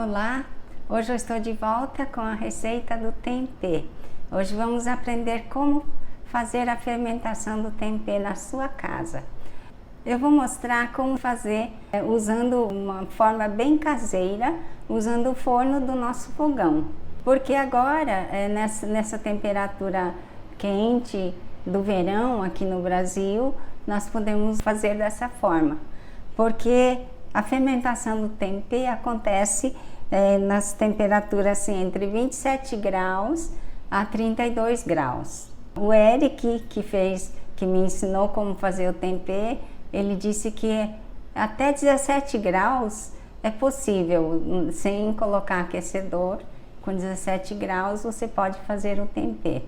Olá, hoje eu estou de volta com a receita do tempê. Hoje vamos aprender como fazer a fermentação do tempê na sua casa. Eu vou mostrar como fazer usando uma forma bem caseira, usando o forno do nosso fogão. Porque agora, nessa temperatura quente do verão aqui no Brasil, nós podemos fazer dessa forma. Porque a fermentação do tempê acontece nas temperaturas assim, entre 27 graus a 32 graus. O Eric, que me ensinou como fazer o tempê, ele disse que até 17 graus é possível, sem colocar aquecedor. Com 17 graus você pode fazer o tempê.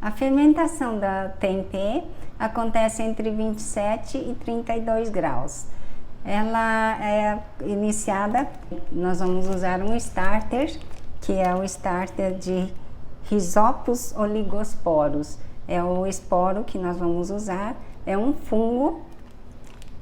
A fermentação da tempê acontece entre 27 e 32 graus. Ela é iniciada, nós vamos usar um starter, que é o starter de Rhizopus oligosporus. É o esporo que nós vamos usar, é um fungo,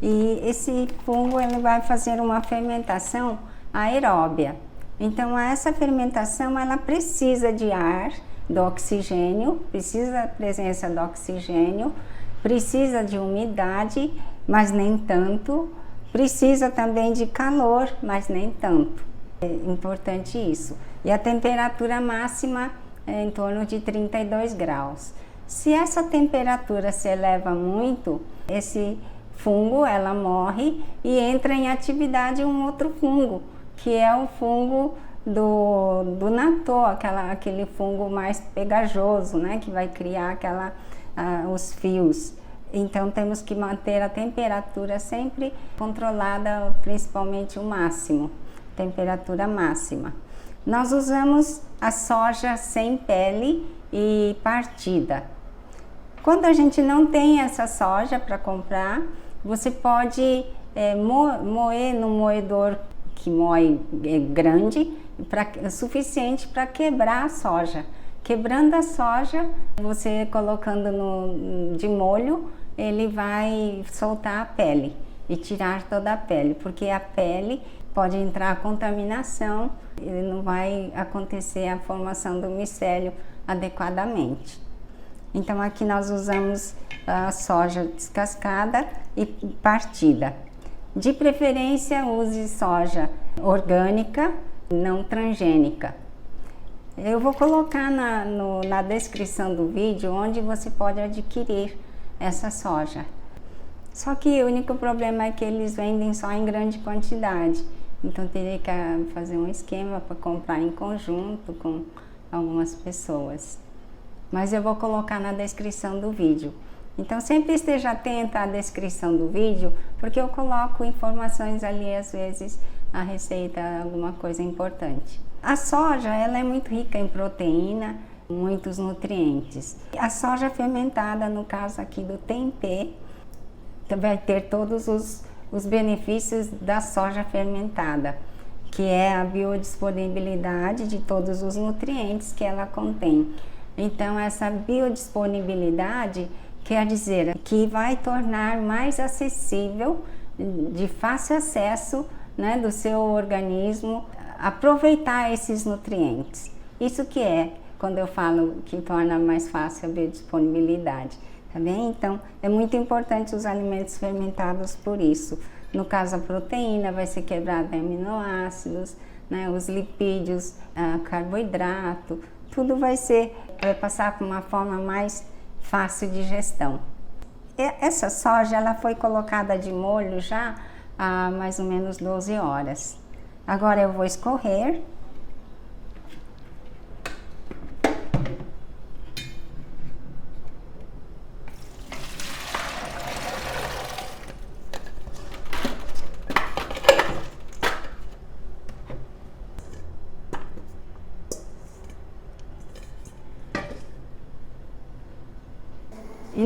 e esse fungo ele vai fazer uma fermentação aeróbia. Então essa fermentação ela precisa de ar, do oxigênio, precisa da presença do oxigênio, precisa de umidade, mas nem tanto, precisa também de calor, mas nem tanto. É importante isso. E a temperatura máxima é em torno de 32 graus. Se essa temperatura se eleva muito, esse fungo ela morre e entra em atividade um outro fungo, que é o fungo do natô, aquele fungo mais pegajoso, né, que vai criar os fios. Então temos que manter a temperatura sempre controlada, principalmente o máximo, temperatura máxima. Nós usamos a soja sem pele e partida. Quando a gente não tem essa soja para comprar, você pode moer no moedor que moe grande, suficiente para quebrar a soja. Quebrando a soja, você colocando de molho, ele vai soltar a pele e tirar toda a pele, porque a pele pode entrar a contaminação e não vai acontecer a formação do micélio adequadamente. Então aqui nós usamos a soja descascada e partida. De preferência use soja orgânica, não transgênica. Eu vou colocar na descrição do vídeo onde você pode adquirir essa soja. Só que o único problema é que eles vendem só em grande quantidade. Então teria que fazer um esquema para comprar em conjunto com algumas pessoas. Mas eu vou colocar na descrição do vídeo. Então sempre esteja atenta à descrição do vídeo, porque eu coloco informações ali, às vezes a receita, alguma coisa importante. A soja ela é muito rica em proteína, muitos nutrientes. A soja fermentada, no caso aqui do tempê, vai ter todos os benefícios da soja fermentada, que é a biodisponibilidade de todos os nutrientes que ela contém. Então essa biodisponibilidade quer dizer que vai tornar mais acessível, de fácil acesso, né, do seu organismo, aproveitar esses nutrientes. Isso que é quando eu falo que torna mais fácil a biodisponibilidade, tá bem? Então é muito importante os alimentos fermentados por isso. No caso a proteína vai ser quebrada em aminoácidos, né, os lipídios, carboidrato, tudo vai passar por uma forma mais fácil de gestão. Essa soja ela foi colocada de molho já há mais ou menos 12 horas. Agora eu vou escorrer. E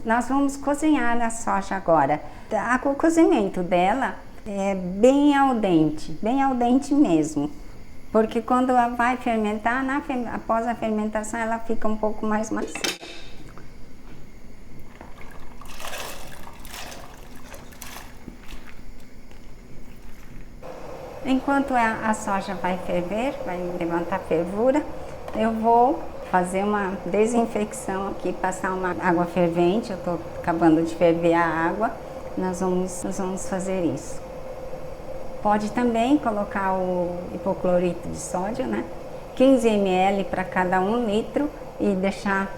nós vamos cozinhar a soja agora. O cozimento dela é bem al dente mesmo. Porque quando ela vai fermentar, após a fermentação ela fica um pouco mais macia. Enquanto a soja vai ferver, vai levantar fervura, eu vou fazer uma desinfecção aqui, passar uma água fervente. Eu estou acabando de ferver a água, nós vamos fazer isso. Pode também colocar o hipoclorito de sódio, né? 15 ml para cada 1 litro e deixar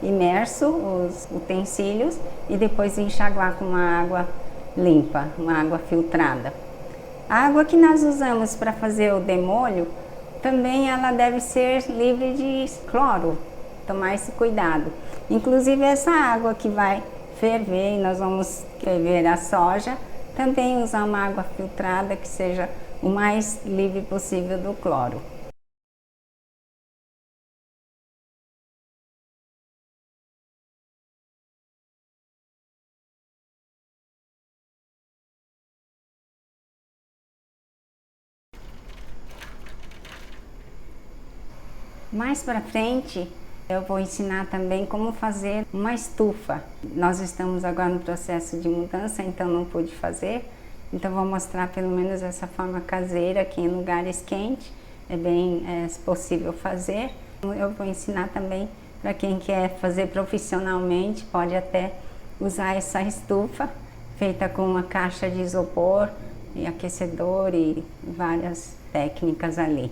imerso os utensílios e depois enxaguar com uma água limpa, uma água filtrada. A água que nós usamos para fazer o demolho, também ela deve ser livre de cloro, tomar esse cuidado. Inclusive essa água que vai ferver e nós vamos ferver a soja, também usar uma água filtrada que seja o mais livre possível do cloro. Mais para frente, eu vou ensinar também como fazer uma estufa. Nós estamos agora no processo de mudança, então não pude fazer. Então vou mostrar pelo menos essa forma caseira que em lugares quentes é bem possível fazer. Eu vou ensinar também para quem quer fazer profissionalmente, pode até usar essa estufa feita com uma caixa de isopor e aquecedor e várias técnicas ali.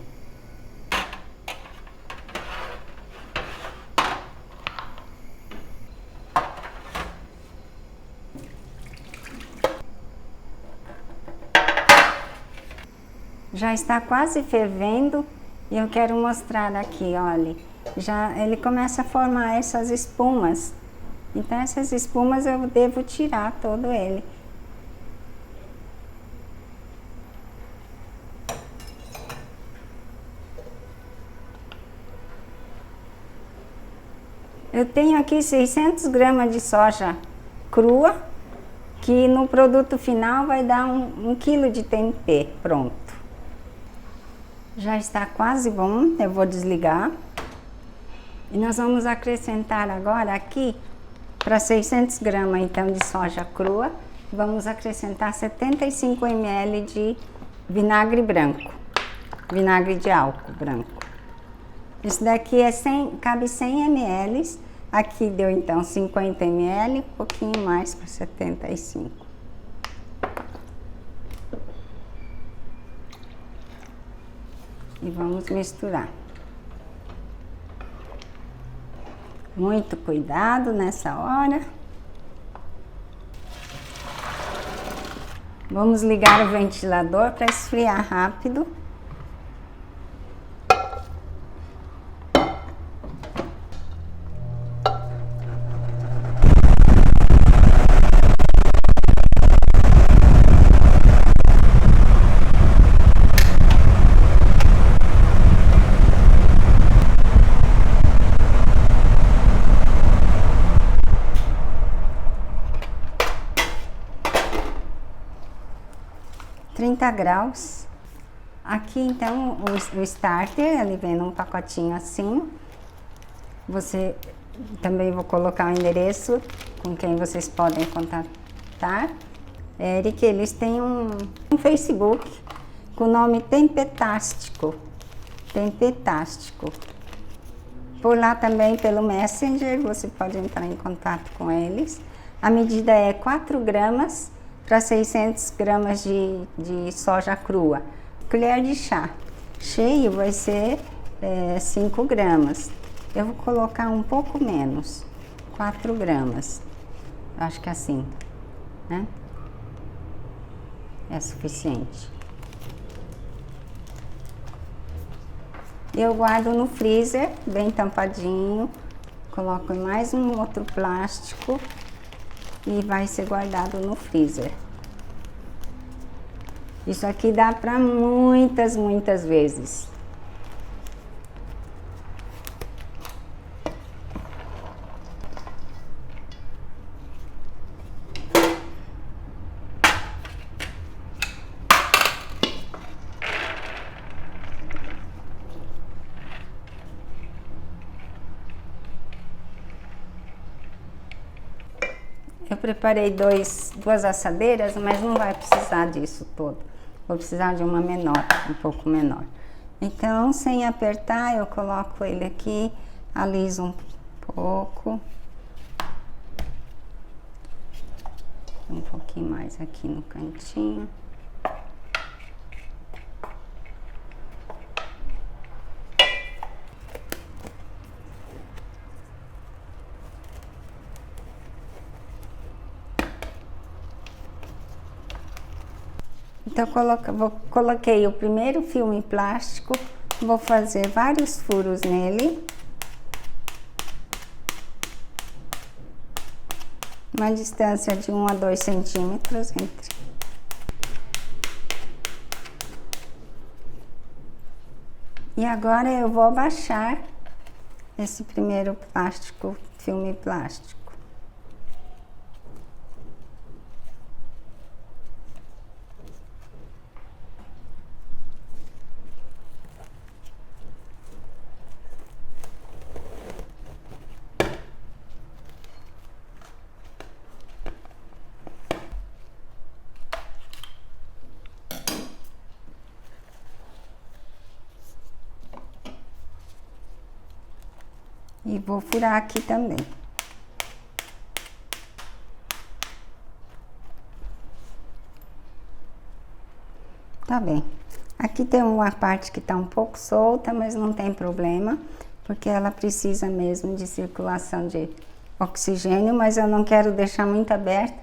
Já está quase fervendo e eu quero mostrar aqui, olha, já ele começa a formar essas espumas. Então essas espumas eu devo tirar todo ele. Eu tenho aqui 600 gramas de soja crua, que no produto final vai dar 1 quilo de tempê pronto. Já está quase bom, eu vou desligar. E nós vamos acrescentar agora aqui, para 600 gramas então de soja crua, vamos acrescentar 75 ml de vinagre branco, vinagre de álcool branco. Isso daqui cabe 100 ml, aqui deu então 50 ml, um pouquinho mais para 75. E vamos misturar. Muito cuidado nessa hora. Vamos ligar o ventilador para esfriar rápido. graus. Aqui então o starter, ele vem num pacotinho assim. Você também vou colocar o endereço com quem vocês podem contatar. Eric, eles têm um Facebook com o nome Tempetástico. Tempetástico. Por lá também pelo Messenger você pode entrar em contato com eles. A medida é 4 gramas para 600 gramas de soja crua. Colher de chá. Cheio vai ser 5 gramas. Eu vou colocar um pouco menos, 4 gramas. Acho que assim, né? É suficiente. Eu guardo no freezer, bem tampadinho. Coloco em mais um outro plástico e vai ser guardado no freezer. Isso aqui dá para muitas vezes. Eu preparei duas assadeiras, mas não vai precisar disso todo. vou precisar de uma menor, um pouco menor. Então, sem apertar, eu coloco ele aqui, aliso um pouco. Um pouquinho mais aqui no cantinho. Então, coloquei o primeiro filme plástico, vou fazer vários furos nele. Uma distância de 1 a 2 centímetros entre. E agora eu vou abaixar esse primeiro plástico, filme plástico. E vou furar aqui também. Tá bem. Aqui tem uma parte que tá um pouco solta, mas não tem problema, porque ela precisa mesmo de circulação de oxigênio, mas eu não quero deixar muito aberta,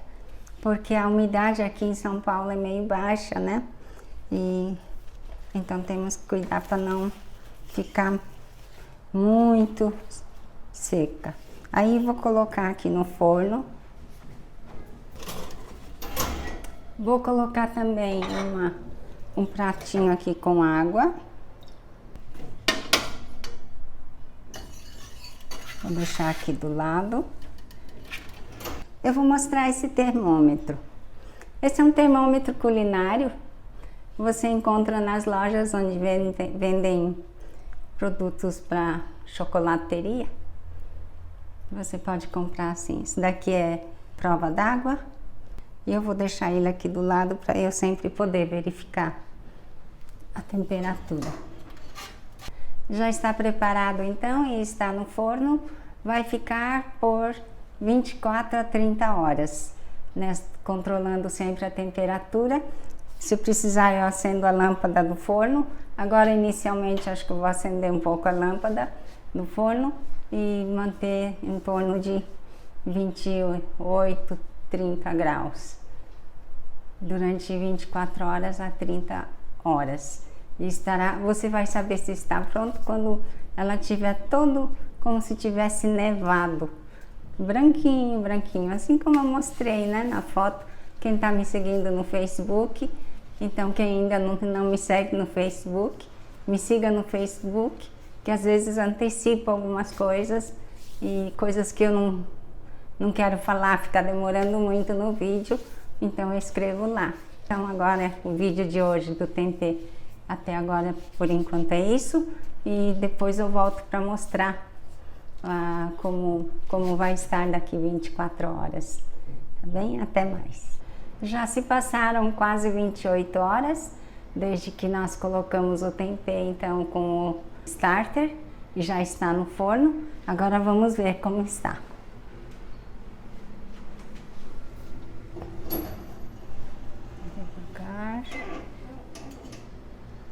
porque a umidade aqui em São Paulo é meio baixa, né? E então temos que cuidar para não ficar muito seca. Aí vou colocar aqui no forno. Vou colocar também um pratinho aqui com água. Vou deixar aqui do lado. Eu vou mostrar esse termômetro. Esse é um termômetro culinário. Você encontra nas lojas onde vendem produtos para chocolateria. Você pode comprar assim. Esse daqui é prova d'água. E eu vou deixar ele aqui do lado para eu sempre poder verificar a temperatura. Já está preparado então e está no forno. Vai ficar por 24 a 30 horas, né? Controlando sempre a temperatura. Se precisar, eu acendo a lâmpada do forno. Agora, inicialmente, acho que eu vou acender um pouco a lâmpada do forno e manter em torno de 28, 30 graus. Durante 24 horas a 30 horas. E você vai saber se está pronto quando ela tiver todo como se tivesse nevado. Branquinho, branquinho. Assim como eu mostrei, né, na foto. Quem está me seguindo no Facebook. Então, quem ainda não me segue no Facebook, me siga no Facebook, que às vezes antecipo algumas coisas e coisas que eu não quero falar, ficar demorando muito no vídeo, então eu escrevo lá. Então agora o vídeo de hoje do tempê até agora por enquanto é isso, e depois eu volto para mostrar como vai estar daqui 24 horas, tá bem? Até mais. Já se passaram quase 28 horas desde que nós colocamos o tempê então com o starter e já está no forno. Agora vamos ver como está. Devagar.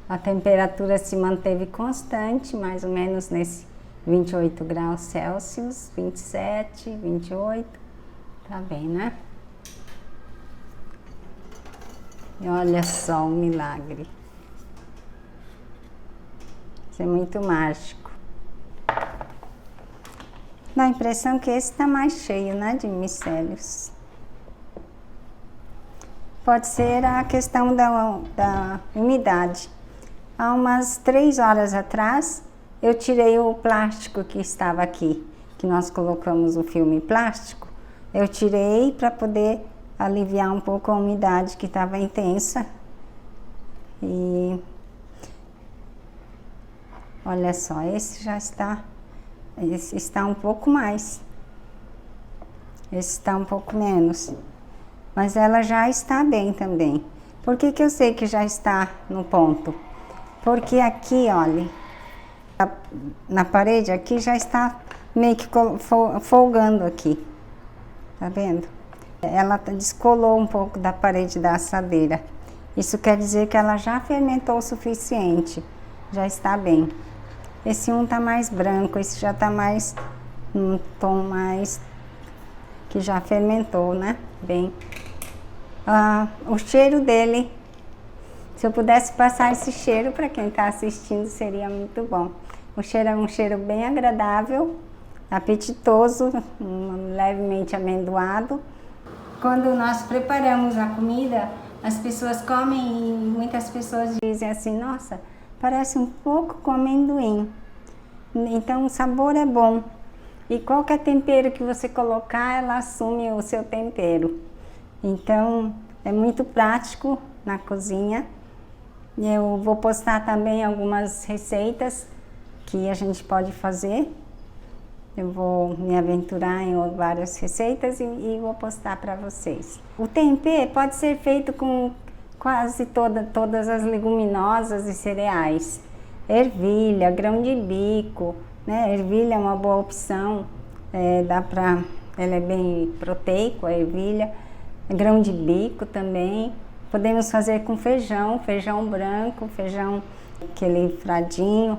A temperatura se manteve constante, mais ou menos nesse 28 graus Celsius, 27, 28, tá bem, né? E olha só o milagre. Isso é muito mágico. Dá a impressão que esse está mais cheio, né, de micélios. Pode ser a questão da umidade. Há umas 3 horas atrás, eu tirei o plástico que estava aqui, que nós colocamos o filme plástico. Eu tirei para poder aliviar um pouco a umidade que estava intensa. E olha só, esse está um pouco mais. Esse está um pouco menos. Mas ela já está bem também. Por que que eu sei que já está no ponto? Porque aqui, olha, na parede aqui já está meio que folgando aqui, tá vendo? Ela descolou um pouco da parede da assadeira. Isso quer dizer que ela já fermentou o suficiente, já está bem. Esse tá mais branco, esse já tá mais, um tom mais, que já fermentou, né? Bem. O cheiro dele, se eu pudesse passar esse cheiro para quem está assistindo, seria muito bom. O cheiro é um cheiro bem agradável, apetitoso, levemente amendoado. Quando nós preparamos a comida, as pessoas comem e muitas pessoas dizem assim, nossa, parece um pouco com amendoim. Então o sabor é bom. E qualquer tempero que você colocar, ela assume o seu tempero. Então é muito prático na cozinha. Eu vou postar também algumas receitas que a gente pode fazer. Eu vou me aventurar em várias receitas e vou postar para vocês. O tempê pode ser feito com quase todas as leguminosas e cereais. Ervilha, grão de bico, né? Ervilha é uma boa opção, ela é bem proteico, a ervilha. Grão de bico também. Podemos fazer com feijão, feijão branco, feijão aquele fradinho,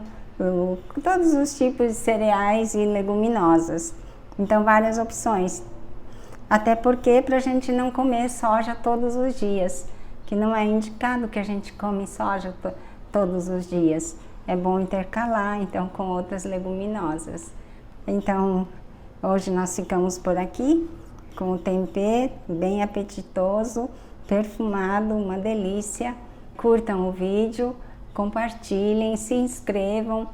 todos os tipos de cereais e leguminosas. Então, várias opções. Até porque para a gente não comer soja todos os dias, que não é indicado que a gente come soja todos os dias. É bom intercalar, então, com outras leguminosas. Então, hoje nós ficamos por aqui com o tempê bem apetitoso, perfumado, uma delícia. Curtam o vídeo, compartilhem, se inscrevam.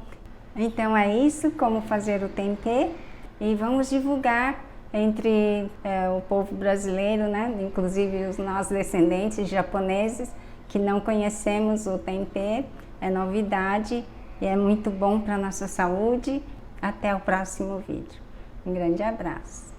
Então é isso, como fazer o tempê, e vamos divulgar entre o povo brasileiro, né? Inclusive os nossos descendentes japoneses que não conhecemos o tempê. É novidade e é muito bom para a nossa saúde. Até o próximo vídeo. Um grande abraço.